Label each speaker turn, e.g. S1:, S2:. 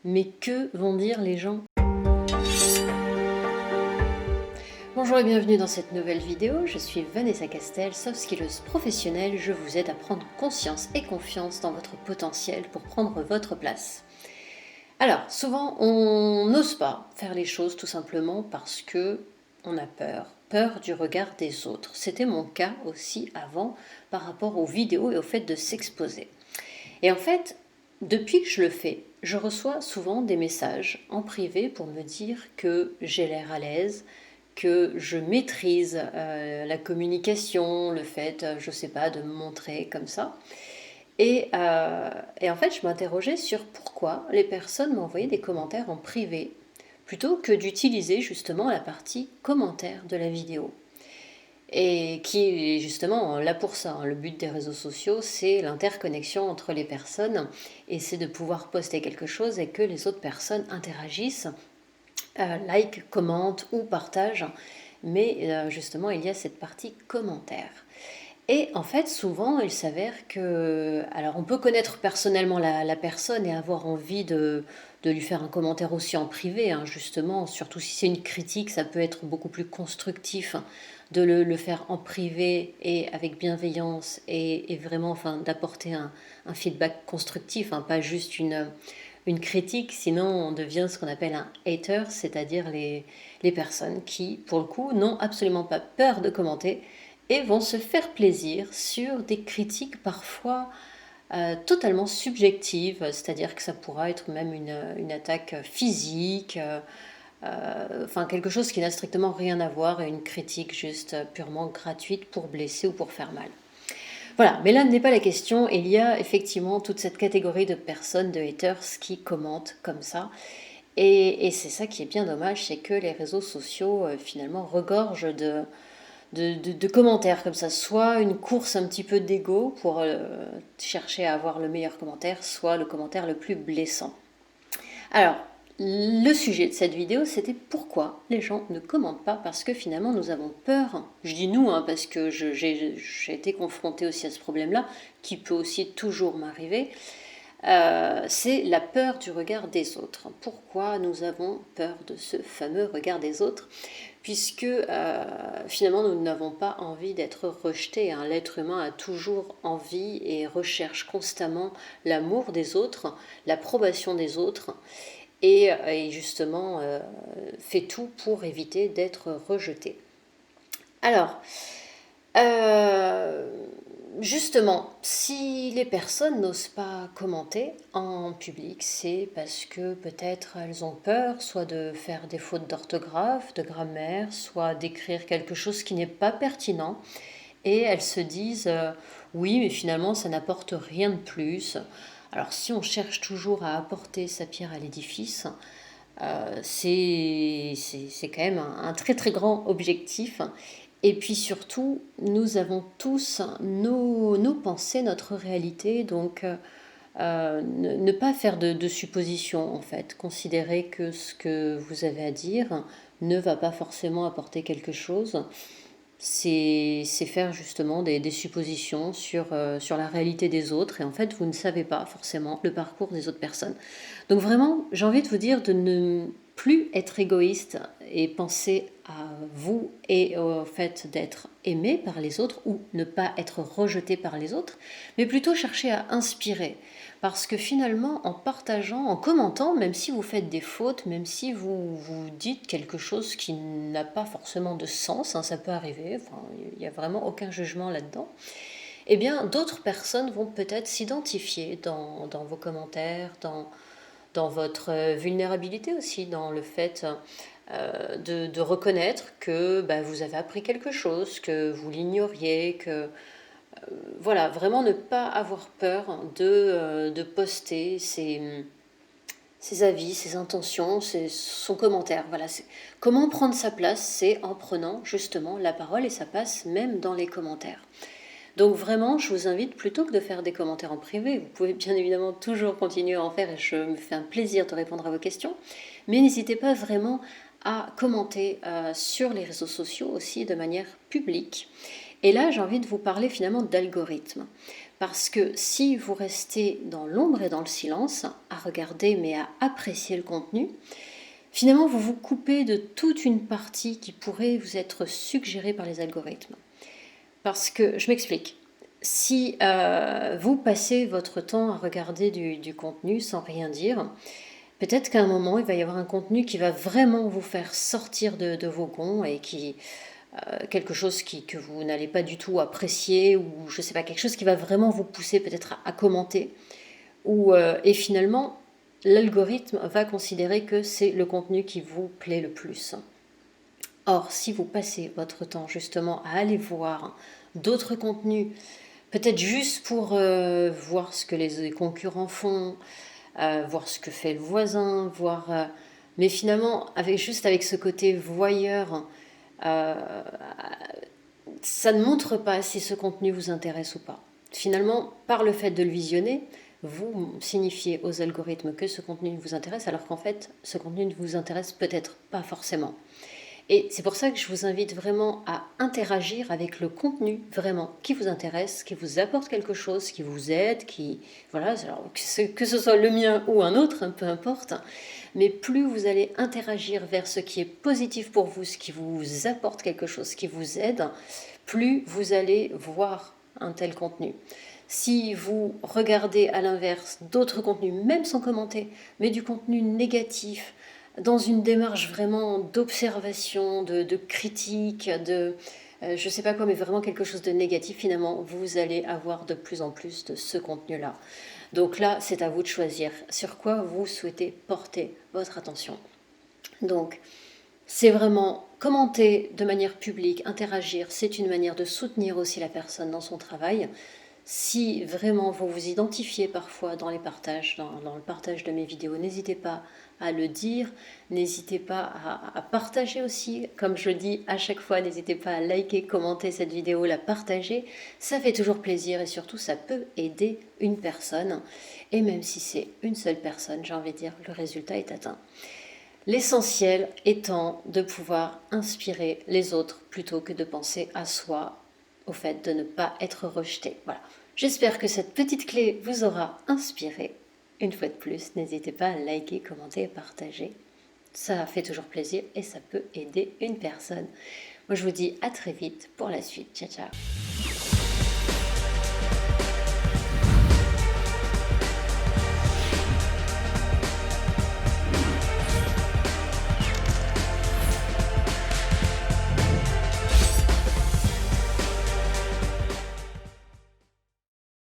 S1: Mais que vont dire les gens? Bonjour et bienvenue dans cette nouvelle vidéo, je suis Vanessa Castel, soft skilleuse professionnelle, je vous aide à prendre conscience et confiance dans votre potentiel pour prendre votre place. Alors, souvent on n'ose pas faire les choses tout simplement parce que on a peur du regard des autres. C'était mon cas aussi avant par rapport aux vidéos et au fait de s'exposer. Et en fait, depuis que je le fais, je reçois souvent des messages en privé pour me dire que j'ai l'air à l'aise, que je maîtrise la communication, le fait, je sais pas, de me montrer comme ça. Et en fait, je m'interrogeais sur pourquoi les personnes m'envoyaient des commentaires en privé plutôt que d'utiliser justement la partie commentaire de la vidéo. Et qui est justement là pour ça. Le but des réseaux sociaux, c'est l'interconnexion entre les personnes et c'est de pouvoir poster quelque chose et que les autres personnes interagissent, like, commentent ou partagent. Mais justement, il y a cette partie commentaire. Et en fait, souvent, il s'avère que... Alors, on peut connaître personnellement la personne et avoir envie de lui faire un commentaire aussi en privé, hein, justement, surtout si c'est une critique, ça peut être beaucoup plus constructif de le faire en privé et avec bienveillance et vraiment enfin, d'apporter un feedback constructif, hein, pas juste une critique, sinon on devient ce qu'on appelle un hater, c'est-à-dire les personnes qui, pour le coup, n'ont absolument pas peur de commenter et vont se faire plaisir sur des critiques parfois totalement subjectives, c'est-à-dire que ça pourra être même une attaque physique, enfin quelque chose qui n'a strictement rien à voir et une critique juste purement gratuite pour blesser ou pour faire mal. Voilà, mais là n'est pas la question, il y a effectivement toute cette catégorie de personnes, de haters qui commentent comme ça. Et c'est ça qui est bien dommage, c'est que les réseaux sociaux finalement regorgent de commentaires comme ça, soit une course un petit peu d'ego pour chercher à avoir le meilleur commentaire, soit le commentaire le plus blessant. Alors, le sujet de cette vidéo, c'était pourquoi les gens ne commentent pas, parce que finalement nous avons peur, je dis nous, hein, parce que j'ai été confrontée aussi à ce problème-là, qui peut aussi toujours m'arriver, c'est la peur du regard des autres. Pourquoi nous avons peur de ce fameux regard des autres? Puisque finalement nous n'avons pas envie d'être rejetés, hein. L'être humain a toujours envie et recherche constamment l'amour des autres, l'approbation des autres, et justement fait tout pour éviter d'être rejeté. Alors, euh, justement, si les personnes n'osent pas commenter en public, c'est parce que peut-être elles ont peur, soit de faire des fautes d'orthographe, de grammaire, soit d'écrire quelque chose qui n'est pas pertinent, et elles se disent oui, mais finalement ça n'apporte rien de plus. Alors si on cherche toujours à apporter sa pierre à l'édifice, c'est quand même un très très grand objectif. Et puis surtout, nous avons tous nos pensées, notre réalité, donc ne pas faire de suppositions en fait. Considérer que ce que vous avez à dire ne va pas forcément apporter quelque chose, c'est faire justement des suppositions sur la réalité des autres et en fait vous ne savez pas forcément le parcours des autres personnes. Donc vraiment j'ai envie de vous dire de ne plus être égoïste et penser à vous et au fait d'être aimé par les autres ou ne pas être rejeté par les autres, mais plutôt chercher à inspirer. Parce que finalement, en partageant, en commentant, même si vous faites des fautes, même si vous dites quelque chose qui n'a pas forcément de sens, hein, ça peut arriver, enfin, il n'y a vraiment aucun jugement là-dedans, eh bien d'autres personnes vont peut-être s'identifier dans vos commentaires, dans votre vulnérabilité aussi, dans le fait de reconnaître que bah, vous avez appris quelque chose, que vous l'ignoriez, que voilà, vraiment ne pas avoir peur de poster ses avis, ses intentions, son commentaire. Voilà, comment prendre sa place, c'est en prenant justement la parole et ça passe même dans les commentaires. Donc vraiment, je vous invite plutôt que de faire des commentaires en privé, vous pouvez bien évidemment toujours continuer à en faire et je me fais un plaisir de répondre à vos questions, mais n'hésitez pas vraiment à commenter sur les réseaux sociaux aussi de manière publique. Et là, j'ai envie de vous parler finalement d'algorithmes. Parce que si vous restez dans l'ombre et dans le silence, à regarder mais à apprécier le contenu, finalement vous vous coupez de toute une partie qui pourrait vous être suggérée par les algorithmes. Parce que, je m'explique, si vous passez votre temps à regarder du contenu sans rien dire, peut-être qu'à un moment, il va y avoir un contenu qui va vraiment vous faire sortir de vos gonds et quelque chose que vous n'allez pas du tout apprécier, ou je sais pas, quelque chose qui va vraiment vous pousser peut-être à commenter. Et finalement, l'algorithme va considérer que c'est le contenu qui vous plaît le plus. Or, si vous passez votre temps justement à aller voir d'autres contenus, peut-être juste pour voir ce que les concurrents font, voir ce que fait le voisin, mais finalement, avec ce côté voyeur, euh, ça ne montre pas si ce contenu vous intéresse ou pas. Finalement, par le fait de le visionner, vous signifiez aux algorithmes que ce contenu vous intéresse, alors qu'en fait, ce contenu ne vous intéresse peut-être pas forcément. Et c'est pour ça que je vous invite vraiment à interagir avec le contenu vraiment qui vous intéresse, qui vous apporte quelque chose, qui vous aide, voilà, alors, que ce soit le mien ou un autre, hein, peu importe. Mais plus vous allez interagir vers ce qui est positif pour vous, ce qui vous apporte quelque chose, ce qui vous aide, plus vous allez voir un tel contenu. Si vous regardez à l'inverse d'autres contenus, même sans commenter, mais du contenu négatif, dans une démarche vraiment d'observation, de critique, je ne sais pas quoi, mais vraiment quelque chose de négatif, finalement, vous allez avoir de plus en plus de ce contenu-là. Donc là, c'est à vous de choisir sur quoi vous souhaitez porter votre attention. Donc, c'est vraiment commenter de manière publique, interagir, c'est une manière de soutenir aussi la personne dans son travail. Si vraiment vous vous identifiez parfois dans les partages, dans le partage de mes vidéos, n'hésitez pas à le dire, n'hésitez pas à partager aussi, comme je le dis à chaque fois, n'hésitez pas à liker, commenter cette vidéo, la partager, ça fait toujours plaisir et surtout ça peut aider une personne. Et même si c'est une seule personne, j'ai envie de dire, le résultat est atteint. L'essentiel étant de pouvoir inspirer les autres plutôt que de penser à soi, au fait de ne pas être rejeté. Voilà. J'espère que cette petite clé vous aura inspiré. Une fois de plus, n'hésitez pas à liker, commenter et partager. Ça fait toujours plaisir et ça peut aider une personne. Moi, je vous dis à très vite pour la suite. Ciao, ciao.